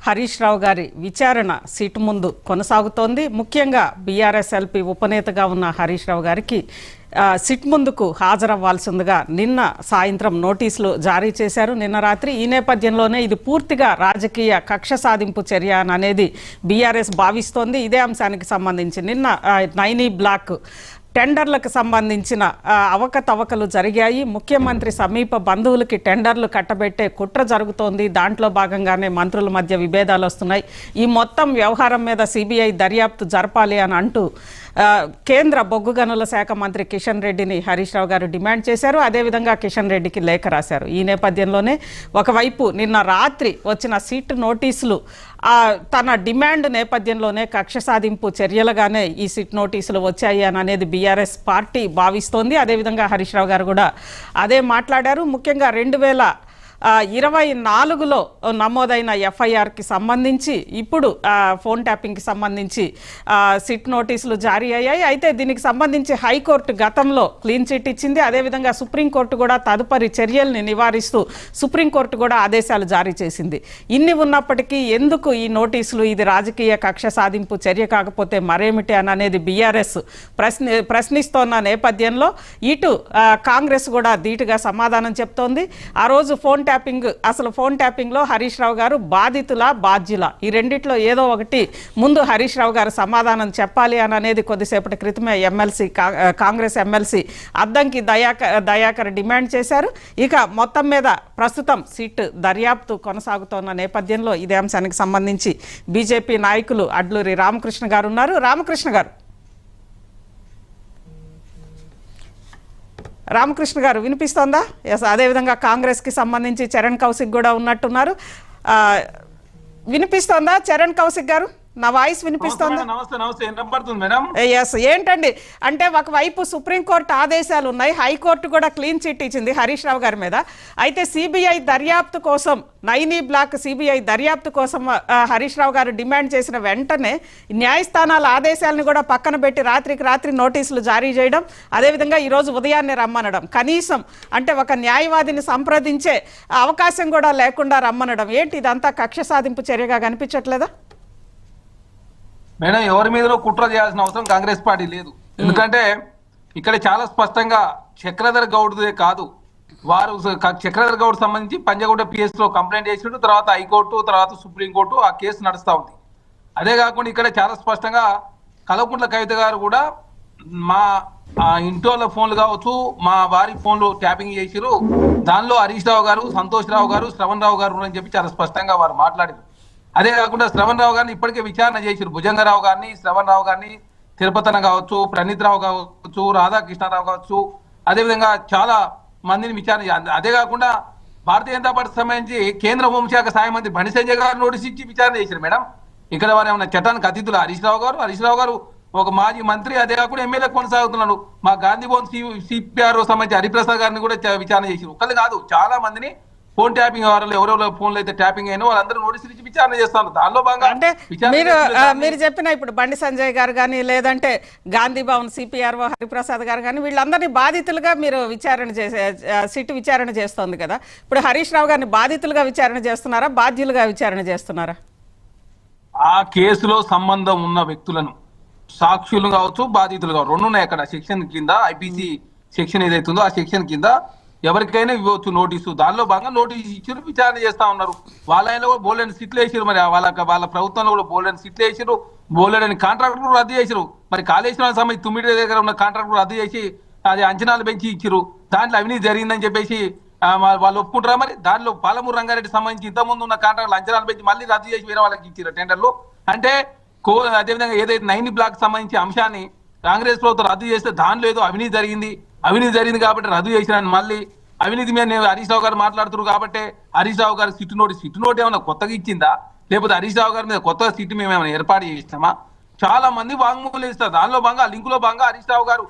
హరీష్ రావు గారి విచారణ సీటు ముందు కొనసాగుతోంది. ముఖ్యంగా బీఆర్ఎస్ఎల్పీ ఉపనేతగా ఉన్న హరీష్ రావు గారికి సిట్ ముందుకు హాజరవ్వాల్సిందిగా నిన్న సాయంత్రం నోటీసులు జారీ చేశారు, నిన్న రాత్రి. ఈ నేపథ్యంలోనే ఇది పూర్తిగా రాజకీయ కక్ష సాధింపు చర్య అనేది బీఆర్ఎస్ భావిస్తోంది. ఇదే అంశానికి సంబంధించి నిన్న నైనీ బ్లాక్ టెండర్లకు సంబంధించిన అవకతవకలు జరిగాయి. ముఖ్యమంత్రి సమీప బంధువులకి టెండర్లు కట్టబెట్టే కుట్ర జరుగుతోంది. దాంట్లో భాగంగానే మంత్రుల మధ్య విభేదాలు వస్తున్నాయి. ఈ మొత్తం వ్యవహారం మీద సిబిఐ దర్యాప్తు జరపాలి అని అంటూ కేంద్ర బొగ్గు గనుల శాఖ మంత్రి కిషన్ రెడ్డిని హరీష్ రావు గారు డిమాండ్ చేశారు. అదేవిధంగా కిషన్ రెడ్డికి లేఖ రాశారు. ఈ నేపథ్యంలోనే ఒకవైపు నిన్న రాత్రి వచ్చిన సీట్ నోటీసులు తన డిమాండ్ నేపథ్యంలోనే కక్ష సాధింపు చర్యలుగానే ఈ సిట్ నోటీసులు వచ్చాయి అని అనేది బీఆర్ఎస్ పార్టీ భావిస్తోంది. అదేవిధంగా హరీష్ రావు గారు కూడా అదే మాట్లాడారు. ముఖ్యంగా 2024లో నమోదైన ఎఫ్ఐఆర్కి సంబంధించి ఇప్పుడు ఫోన్ ట్యాపింగ్కి సంబంధించి సిట్ నోటీసులు జారీ అయ్యాయి. అయితే దీనికి సంబంధించి హైకోర్టు గతంలో క్లీన్ చిట్ ఇచ్చింది. అదేవిధంగా సుప్రీంకోర్టు కూడా తదుపరి చర్యల్ని నివారిస్తూ సుప్రీంకోర్టు కూడా ఆదేశాలు జారీ చేసింది. ఇన్ని ఉన్నప్పటికీ ఎందుకు ఈ నోటీసులు, ఇది రాజకీయ కక్ష సాధింపు చర్య కాకపోతే మరేమిటి అని అనేది బీఆర్ఎస్ ప్రశ్నిస్తోన్న నేపథ్యంలో ఇటు కాంగ్రెస్ కూడా ధీటుగా సమాధానం చెప్తోంది. ఆ రోజు అసలు ఫోన్ ట్యాపింగ్లో హరీష్ రావు గారు బాధితుల బాధ్యుల, ఈ రెండిట్లో ఏదో ఒకటి ముందు హరీష్ రావు గారు సమాధానం చెప్పాలి అని అనేది కొద్దిసేపటి క్రితమే కాంగ్రెస్ ఎమ్మెల్సీ అద్దంకి దయాకర్ డిమాండ్ చేశారు. ఇక మొత్తం మీద ప్రస్తుతం సిట్ దర్యాప్తు కొనసాగుతోన్న నేపథ్యంలో ఇదే అంశానికి సంబంధించి బీజేపీ నాయకులు అడ్లూరి రామకృష్ణ గారు ఉన్నారు. రామకృష్ణ గారు వినిపిస్తోందా? ఎస్. అదేవిధంగా కాంగ్రెస్కి సంబంధించి చరణ్ కౌశిక్ కూడా ఉన్నట్టున్నారు. వినిపిస్తోందా చరణ్ కౌశిక్ గారు? నా వాయిస్ వినిపిస్తోందా? ఎస్. ఏంటండి అంటే ఒకవైపు సుప్రీంకోర్టు ఆదేశాలు ఉన్నాయి, హైకోర్టు కూడా క్లీన్ చిట్ ఇచ్చింది హరీష్ రావు గారి మీద. అయితే సిబిఐ దర్యాప్తు కోసం, నైనీ బ్లాక్ సిబిఐ దర్యాప్తు కోసం హరీష్ రావు గారు డిమాండ్ చేసిన వెంటనే న్యాయస్థానాల ఆదేశాలను కూడా పక్కన పెట్టి రాత్రికి రాత్రి నోటీసులు జారీ చేయడం, అదేవిధంగా ఈరోజు ఉదయాన్నే రమ్మనడం, కనీసం అంటే ఒక న్యాయవాదిని సంప్రదించే అవకాశం కూడా లేకుండా రమ్మనడం, ఏంటి ఇదంతా కక్ష సాధింపు చర్యగా కనిపించట్లేదా? మేడం, ఎవరి మీద కుట్ర చేయాల్సిన అవసరం కాంగ్రెస్ పార్టీ లేదు. ఎందుకంటే ఇక్కడ చాలా స్పష్టంగా చక్రధర్ గౌడ్దే కాదు, వారు చక్రధర్ గౌడ్ సంబంధించి పంజాగుట్ట పిఎస్ లో కంప్లైంట్ చేసినట్టు, తర్వాత హైకోర్టు, తర్వాత సుప్రీంకోర్టు ఆ కేసు నడుస్తూ ఉంది. అదే కాకుండా ఇక్కడ చాలా స్పష్టంగా కల్వకుంట్ల కవిత గారు కూడా మా ఇంట్లో ఫోన్లు కావచ్చు, మా వారి ఫోన్లు ట్యాపింగ్ చేసిరు, దానిలో హరీష్ రావు గారు, సంతోష్ రావు గారు, శ్రవణ్ రావు గారు అని చెప్పి చాలా స్పష్టంగా వారు మాట్లాడారు. అదే కాకుండా శ్రవణ్ రావు గారిని ఇప్పటికే విచారణ చేసిరు. భుజంగరావు గారిని, శ్రవణ్ రావు గారిని, తిరుపతన కావచ్చు, ప్రణీత్ రావు కావచ్చు, రాధాకృష్ణరావు కావచ్చు, అదేవిధంగా చాలా మందిని విచారణ. అదే కాకుండా భారతీయ జనతా పార్టీ సంబంధించి కేంద్ర హోంశాఖ సహాయ మంత్రి బండి సంజయ్ గారు నోటీస్ ఇచ్చి విచారణ చేశారు. మేడం, ఇక్కడ వారు ఏమన్నా చట్టానికి అతిథులు హరీష్ రావు గారు ఒక మాజీ మంత్రి, అదే కాకుండా ఎమ్మెల్యే కొనసాగుతున్నాడు. మా గాంధీ భవన్ సిపిఆర్ సంబంధించి హరిప్రసాద్ గారిని కూడా విచారణ చేశారు. ఒకళ్ళు కాదు, చాలా మందిని ఫోన్ ట్యాపింగ్ వాళ్ళు ఎవరెవరో ఫోన్లు అయితే ట్యాపింగ్ అయినా వాళ్ళందరూ నోటీసులు ఇచ్చి విచారణ చేస్తాను. దానిలో భాగంగా అంటే మీరు చెప్పిన ఇప్పుడు బండి సంజయ్ గారు కానీ, లేదంటే గాంధీ భవన్ సిపిఆర్ఓ హరిప్రసాద్ గారు కానీ, వీళ్ళందరినీ బాధితులుగా మీరు సిట్ విచారణ చేస్తోంది కదా. ఇప్పుడు హరీష్ రావు గారిని బాధితులుగా విచారణ చేస్తున్నారా, బాధ్యులుగా విచారణ చేస్తున్నారా? ఆ కేసులో సంబంధం ఉన్న వ్యక్తులను, సాక్షులు కావచ్చు, బాధితులు కావచ్చు, రెండు ఉన్నాయి అక్కడ. సెక్షన్ కింద, ఐపీసీ సెక్షన్ ఏదైతుందో ఆ సెక్షన్ కింద ఎవరికైనా ఇవ్వచ్చు నోటీసు. దానిలో భాగంగా నోటీసు ఇచ్చారు, విచారణ చేస్తా ఉన్నారు. వాళ్ళైనా కూడా బోలెడని సిట్లు వేసారు. మరి వాళ్ళ ప్రభుత్వంలో కూడా బోలెడని సిట్లు వేసారు, బోలెడని కాంట్రాక్ట్ కూడా రద్దు చేశారు. మరి కాళేశ్వరం సంబంధించి తుమ్మిడి దగ్గర ఉన్న కాంట్రాక్ట్ రద్దు చేసి అది అంచనాలు పెంచి ఇచ్చారు. దాంట్లో అవినీతి జరిగిందని చెప్పేసి వాళ్ళు ఒప్పుకుంటారా? మరి దాంట్లో పాలమూరు రంగారెడ్డి సంబంధించి ఇంతకుముందు ఉన్న కాంట్రాక్ట్లు అంచనాలు పెంచి మళ్ళీ రద్దు చేసి వేరే వాళ్ళకి ఇచ్చారు టెండర్లు. అంటే అదేవిధంగా ఏదైతే నైన్ బ్లాక్ సంబంధించి అంశాన్ని కాంగ్రెస్ ప్రభుత్వం రద్దు చేస్తే దానిలో ఏదో అవినీతి జరిగింది కాబట్టి రద్దు చేసినాను. మళ్ళీ అవినీతి మీద హరీష్ రావు గారు మాట్లాడుతున్నారు కాబట్టి హరీష్ రావు గారు సిట్ నోట్ ఏమైనా కొత్తగా ఇచ్చిందా, లేకపోతే హరీష్ రావు గారి మీద కొత్తగా సిట్ మేము ఏమైనా ఏర్పాటు చేస్తామా? చాలా మంది వాంగ్మూలం ఇస్తారు. దానిలో భాగంగా లింకులో భాగంగా హరీష్ రావు గారు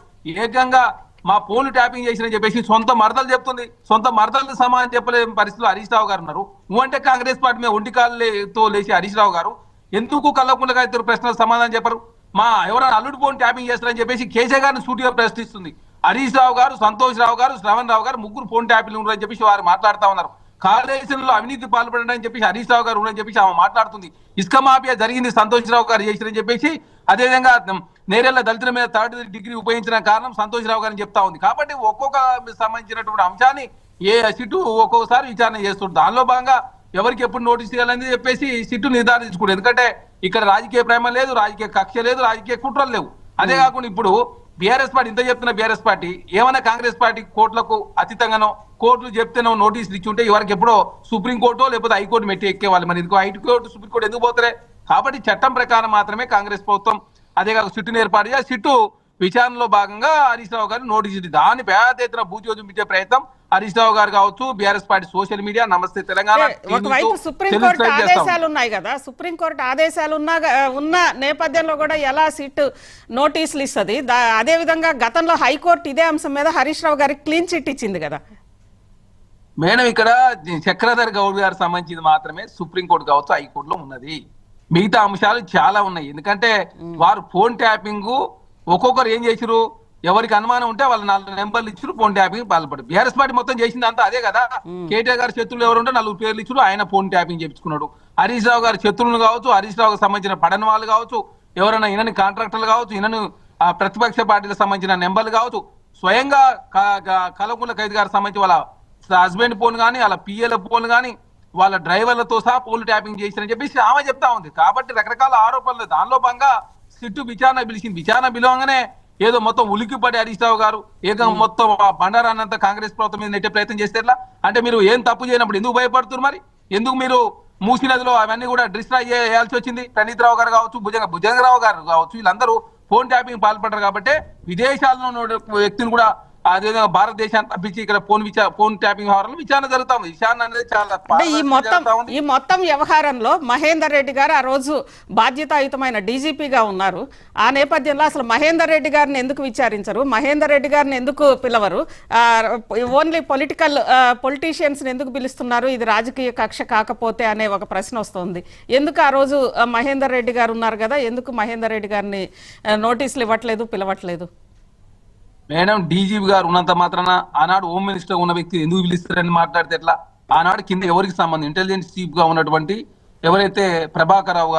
ఏకంగా మా ఫోన్లు ట్యాపింగ్ చేసిన చెప్పేసి సొంత మరదలు చెప్తుంది. సొంత మరదలకు సమానం చెప్పలేని పరిస్థితులు హరీష్ రావు గారు ఉన్నారు. అంటే కాంగ్రెస్ పార్టీ మీద ఒంటికాలతో లేచి హరీష్ రావు గారు ఎందుకు కల్వకుంట్ల ఇద్దరు ప్రశ్నలకు సమాధానం చెప్పరు? ఎవరైనా అల్లుడు ఫోన్ ట్యాపింగ్ చేస్తారని చెప్పేసి కేసీఆర్ గారిని సూటిగా ప్రశ్నిస్తుంది. హరీష్ రావు గారు, సంతోష్ రావు గారు, శ్రవణ్ రావు గారు ముగ్గురు ఫోన్ ట్యాపింగ్ ఉన్నారని చెప్పేసి వారు మాట్లాడుతూ ఉన్నారు. కాళేశ్వరంలో అవినీతి పాల్పడని చెప్పేసి హరీష్ రావు గారు ఉన్నారని చెప్పేసి ఆమె మాట్లాడుతుంది. ఇసుక మాఫియా జరిగింది సంతోష్ రావు గారు చేసిరని చెప్పేసి, అదేవిధంగా నేరేళ్ల దళితుల మీద 3rd డిగ్రీ ఉపయోగించిన కారణం సంతోష్ రావు గారిని చెప్తా ఉంది. కాబట్టి ఒక్కొక్క సంబంధించినటువంటి అంశాన్ని సిట్టు ఒక్కొక్కసారి విచారణ చేస్తుంది. దానిలో భాగంగా ఎవరికి ఎప్పుడు నోటీస్ ఇవ్వాలని చెప్పేసి సిట్టు నిర్ధారించుకుంటుంది. ఎందుకంటే ఇక్కడ రాజకీయ ప్రేమ లేదు, రాజకీయ కక్ష లేదు, రాజకీయ కుట్రలు లేవు. అదే కాకుండా ఇప్పుడు బీఆర్ఎస్ పార్టీ ఇంత చెప్తున్న బీఆర్ఎస్ పార్టీ ఏమైనా కాంగ్రెస్ పార్టీ కోర్టులకు అతీతంగానో కోర్టులు చెప్తేనో నోటీసులు ఇచ్చి ఉంటే ఇవరకు ఎప్పుడో సుప్రీంకోర్టు లేకపోతే హైకోర్టు మెట్టి ఎక్కేవాళ్ళు. మరి ఎందుకు హైకోర్టు సుప్రీంకోర్టు ఎందుకు పోతారే? కాబట్టి చట్టం ప్రకారం మాత్రమే కాంగ్రెస్ ప్రభుత్వం అదే కాక సిట్టును ఏర్పాటు చేసి సిట్టు విచారణలో భాగంగా హరీష్ రావు గారు నోటీసు ఇచ్చింది. దాన్ని పెద్ద ఎత్తున బూచి చూపించే ప్రయత్నం హరీష్ రావు గారు కావచ్చు, బీఆర్ఎస్ పార్టీ సోషల్ మీడియా, నమస్తే తెలంగాణ ఒకవైపు సుప్రీంకోర్టు ఆదేశాలు ఉన్నాయి కదా, సుప్రీంకోర్టు ఆదేశాలు ఉన్న నేపథ్యంలో కూడా ఎలా సిట్ నోటీసులు ఇస్తుంది? అదే విధంగా గతంలో హైకోర్టు ఇదే అంశం మీద హరీష్ రావు గారికి క్లీన్ చిట్ ఇచ్చింది కదా మేడం. ఇక్కడ చక్రధర్ గౌడ్ గారు సంబంధించింది మాత్రమే సుప్రీంకోర్టు కావచ్చు, హైకోర్టులో ఉన్నది. మిగతా అంశాలు చాలా ఉన్నాయి. ఎందుకంటే వారు ఫోన్ ట్యాపింగ్ ఒక్కొక్కరు ఏం చేసిరు, ఎవరికి అనుమానం ఉంటే వాళ్ళు 4 నెంబర్లు ఇచ్చారు, ఫోన్ ట్యాపింగ్ పాల్పడి. బీఆర్ఎస్ పార్టీ మొత్తం చేసింది అంతా అదే కదా. కేటీఆర్ గారి శత్రువులు ఎవరు ఉంటే 4 పేర్లు ఇచ్చారు, ఆయన ఫోన్ ట్యాపింగ్ చేయించుకున్నాడు. హరీష్ రావు గారి శత్రువులు కావచ్చు, హరీష్ రావుకి సంబంధించిన పడని వాళ్ళు కావచ్చు, ఎవరైనా ఈయనని కాంట్రాక్టర్లు కావచ్చు, ఈయనను ప్రతిపక్ష పార్టీలకు సంబంధించిన నెంబర్లు కావచ్చు, స్వయంగా కల్వకుంట్ల కవిత గారికి సంబంధించి వాళ్ళ హస్బెండ్ ఫోన్ కానీ, వాళ్ళ పిఏల ఫోన్ కానీ, వాళ్ళ డ్రైవర్లతో సహా ఫోన్ ట్యాపింగ్ చేశారని చెప్పేసి ఆమె చెప్తా ఉంది. కాబట్టి రకరకాల ఆరోపణలు. దానిలో భాగంగా సిట్టు విచారణ పిలిచింది. విచారణ పిలవగానే ఏదో మొత్తం ఉలిక్కిపడి హరీష్ రావు గారు ఏకంగా మొత్తం బండారాన్నంతా కాంగ్రెస్ ప్రభుత్వం మీద నెట్టే ప్రయత్నం చేస్తే ఎట్లా? అంటే మీరు ఏం తప్పు చేయనప్పుడు ఎందుకు భయపడుతున్నారు? మరి ఎందుకు మీరు మూసీ నదిలో అవన్నీ కూడా డిస్ట్రాయ్ చేయాల్సి వచ్చింది? ప్రణీత్ రావు గారు కావచ్చు, భుజంగరావు గారు కావచ్చు, వీళ్ళందరూ ఫోన్ ట్యాపింగ్ పాల్పడ్డారు. కాబట్టి విదేశాల్లో ఉన్న వ్యక్తిని కూడా అదేవిధంగా భారతదేశాన్ని తప్పించి ఇక్కడ ఫోన్ ట్యాపింగ్ వ్యవహారంలో విచారణ జరుగుతా ఉంది. విచారణ అనేది చాలా ఈ మొత్తం వ్యవహారంలో మహేందర్ రెడ్డి గారు ఆ రోజు బాధ్యతాయుతమైన డీజీపీగా ఉన్నారు. ఆ నేపథ్యంలో అసలు మహేందర్ రెడ్డి గారిని ఎందుకు విచారించరు? మహేందర్ రెడ్డి గారిని ఎందుకు పిలవరు? ఓన్లీ పొలిటీషియన్స్ ఎందుకు పిలుస్తున్నారు? ఇది రాజకీయ కక్ష కాకపోతే అనే ఒక ప్రశ్న వస్తుంది. ఎందుకు ఆ రోజు మహేందర్ రెడ్డి గారు ఉన్నారు కదా, ఎందుకు మహేందర్ రెడ్డి గారిని నోటీసులు ఇవ్వట్లేదు, పిలవట్లేదు? మేడం, డీజీపీ గారు ఉన్నంత మాత్రాన ఆనాడు హోమ్ మినిస్టర్ ఉన్న వ్యక్తి ఎందుకు పిలుస్తారని మాట్లాడితే ఎట్లా? ఆనాడు కింద ఎవరికి సంబంధం ఇంటెలిజెన్స్ చీఫ్ గా ఉన్నటువంటి ఎవరైతే ప్రభాకర్ రావు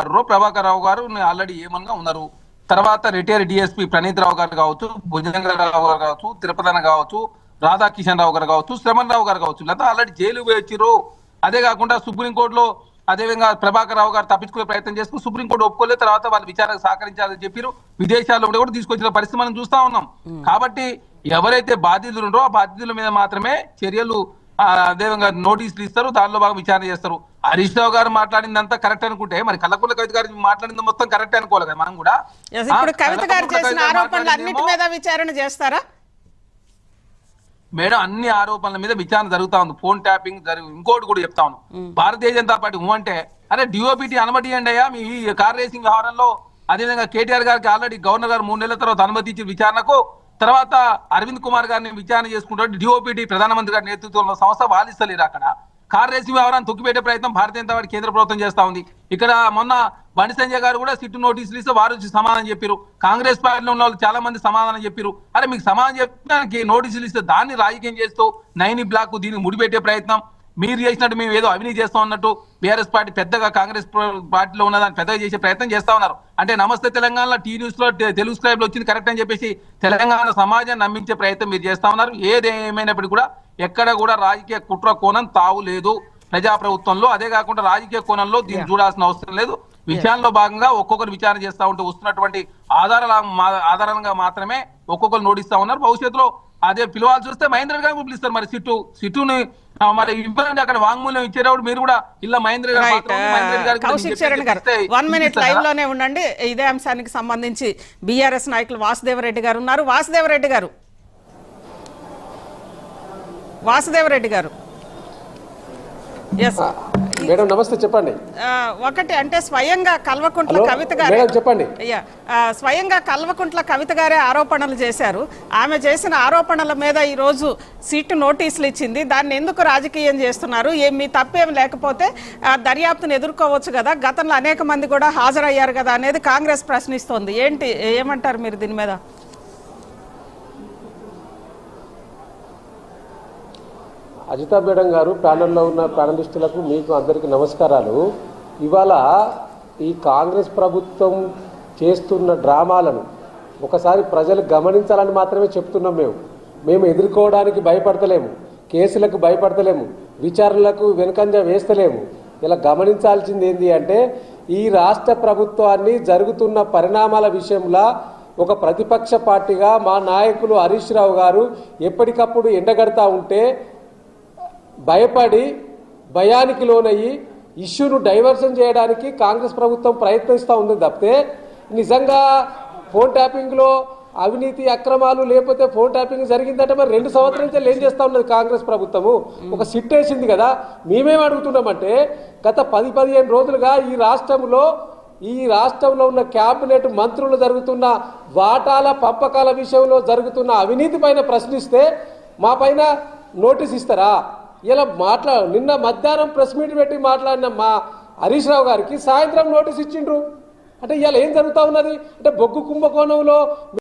గారు ఆల్రెడీ ఏమన్గా ఉన్నారు. తర్వాత రిటైర్ డిఎస్పీ ప్రణీత్ రావు గారు కావచ్చు, భుజంగరావు గారు కావచ్చు, తిరుపతి కావచ్చు, రాధాకిషన్ రావు గారు కావచ్చు, శ్రవణ్ రావు గారు కావచ్చు, లేదా ఆల్రెడీ జైలు వేయించారు. అదే కాకుండా సుప్రీంకోర్టులో అదేవిధంగా ప్రభాకర్ రావు గారు తప్పించుకునే ప్రయత్నం చేస్తూ సుప్రీంకోర్టు ఒప్పుకోలేదు. తర్వాత వాళ్ళు విచారణకు సహకరించాలని చెప్పారు. విదేశాల్లో కూడా తీసుకొచ్చిన పరిస్థితి మనం చూస్తా ఉన్నాం. కాబట్టి ఎవరైతే బాధితులు ఉన్నారో ఆ బాధితుల మీద మాత్రమే చర్యలు అదేవిధంగా నోటీసులు ఇస్తారు, దానిలో బాగా విచారణ చేస్తారు. హరీష్ రావు గారు మాట్లాడిందంతా కరెక్ట్ అనుకుంటే మరి కల్వకుంట్ల కవిత గారు మాట్లాడింది మొత్తం కరెక్ట్ అనుకోవాలి కదా మనం కూడా. ఇప్పుడు కవిత గారు చేసిన ఆరోపణలు అన్నిటి మీద విచారణ చేస్తారా? మేడం, అన్ని ఆరోపణల మీద విచారణ జరుగుతా ఉంది. ఫోన్ ట్యాపింగ్ ఇంకోటి కూడా చెప్తా ఉన్నాం. భారతీయ జనతా పార్టీ అంటే అరే డిఓపిటి అనుమతి ఇవ్వండి అయ్యా మీ కార్ రేసింగ్ వ్యవహారంలో. అదేవిధంగా కేటీఆర్ గారికి ఆల్రెడీ గవర్నర్ గారు 3 నెలల తర్వాత అనుమతి ఇచ్చిన విచారణకు. తర్వాత అరవింద్ కుమార్ గారిని విచారణ చేసుకుంటారు. డిఓపిటి ప్రధానమంత్రి గారి నేతృత్వంలో సంస్థ వాలిస్తలేరు. అక్కడ కార్ రేసింగ్ వ్యవహారాన్ని తొక్కిపెట్టే ప్రయత్నం భారతీయ జనతా పార్టీ కేంద్ర ప్రభుత్వం చేస్తా ఉంది. ఇక్కడ మొన్న బండి సంజయ్ గారు కూడా సిట్టు నోటీసులు ఇస్తే వారు సమాధానం చెప్పారు. కాంగ్రెస్ పార్టీలో ఉన్న వాళ్ళు చాలా మంది సమాధానం చెప్పారు. అరే మీకు సమాధానం చెప్పడానికి నోటీసులు ఇస్తే దాన్ని రాజకీయం చేస్తూ 9 బ్లాక్ దీన్ని ముడిపెట్టే ప్రయత్నం మీరు చేసినట్టు మేము ఏదో అవినీతి చేస్తా ఉన్నట్టు బీఆర్ఎస్ పార్టీ పెద్దగా కాంగ్రెస్ పార్టీలో ఉన్నదాన్ని పెద్దగా చేసే ప్రయత్నం చేస్తా ఉన్నారు. అంటే నమస్తే తెలంగాణలో టీ న్యూస్ లో తెలుగు స్క్రైబ్ లో వచ్చింది కరెక్ట్ అని చెప్పేసి తెలంగాణ సమాజాన్ని నమ్మించే ప్రయత్నం మీరు చేస్తా ఉన్నారు. ఏదేమైనప్పటికీ కూడా ఎక్కడ కూడా రాజకీయ కుట్ర కోణం తావు లేదు ప్రజాప్రభుత్వంలో. అదే కాకుండా రాజకీయ కోణంలో దీన్ని చూడాల్సిన అవసరం లేదు. విషయాల్లో భాగంగా ఒక్కొక్కరు విచారణ చేస్తా ఉంటూ వస్తున్నటువంటి ఆధారంగా మాత్రమే ఒక్కొక్కరు నోటిస్తా ఉన్నారు. భవిష్యత్తులో అదే పిలవాల్సి వస్తే మహేంద్ర గారు పిలుస్తారు. మరి సిట్టుని మరి ఇబ్బంది అక్కడ వాంగ్మూల్యం ఇచ్చేటప్పుడు మీరు కూడా ఇలా మహేంద్ర కౌశిక్ చరణ్ గారు 1 మినిట్ లైవ్ లోనే ఉండండి. ఇదే అంశానికి సంబంధించి బీఆర్ఎస్ నాయకులు వాసుదేవరెడ్డి గారు ఉన్నారు. వాసుదేవరెడ్డి గారు మేడం నమస్తే, చెప్పండి. ఒకటి అంటే స్వయంగా కల్వకుంట్ల కవిత గారు చెప్పండి. స్వయంగా కల్వకుంట్ల కవిత గారే ఆరోపణలు చేశారు. ఆమె చేసిన ఆరోపణల మీద ఈ రోజు సిట్ నోటీసులు ఇచ్చింది. దాన్ని ఎందుకు రాజకీయం చేస్తున్నారు? మీ తప్పేం లేకపోతే దర్యాప్తును ఎదుర్కోవచ్చు కదా, గతంలో అనేక మంది కూడా హాజరయ్యారు కదా అనేది కాంగ్రెస్ ప్రశ్నిస్తోంది. ఏమంటారు మీరు దీని మీద? అజితా మేడం గారు, ప్యానెల్లో ఉన్న ప్యానలిస్టులకు మీకు అందరికీ నమస్కారాలు. ఇవాళ ఈ కాంగ్రెస్ ప్రభుత్వం చేస్తున్న డ్రామాలను ఒకసారి ప్రజలు గమనించాలని మాత్రమే చెప్తున్నాం. మేము ఎదుర్కోవడానికి భయపడతలేము, కేసులకు భయపడతలేము, విచారణలకు వెనుకంజ వేస్తలేము. ఇలా గమనించాల్సింది ఏంటి అంటే, ఈ రాష్ట్ర ప్రభుత్వాన్ని జరుగుతున్న పరిణామాల విషయంలో ఒక ప్రతిపక్ష పార్టీగా మా నాయకులు హరీష్ రావు గారు ఎప్పటికప్పుడు ఎండగడతా ఉంటే భయపడి భయానికి లోనయ్యి ఇష్యూను డైవర్షన్ చేయడానికి కాంగ్రెస్ ప్రభుత్వం ప్రయత్నిస్తూ ఉంది తప్పితే నిజంగా ఫోన్ ట్యాపింగ్లో అవినీతి అక్రమాలు లేకపోతే ఫోన్ ట్యాపింగ్ జరిగిందంటే మరి 2 సంవత్సరాల నుంచి ఏం చేస్తూ ఉన్నది కాంగ్రెస్ ప్రభుత్వము? ఒక సిట్ వేసింది కదా. మేమేం అడుగుతున్నామంటే గత 10-15 రోజులుగా ఈ రాష్ట్రంలో ఉన్న క్యాబినెట్ మంత్రులు జరుగుతున్న వాటాల పంపకాల విషయంలో జరుగుతున్న అవినీతి పైన ప్రశ్నిస్తే మా పైన నోటీస్ ఇస్తారా? ఇలా నిన్న మధ్యాహ్నం ప్రెస్ మీట్ పెట్టి మాట్లాడిన మా హరీష్ రావు గారికి సాయంత్రం నోటీస్ ఇచ్చిండ్రు. అంటే ఇవాళ ఏం జరుగుతూ ఉన్నది అంటే బొగ్గు కుంభకోణంలో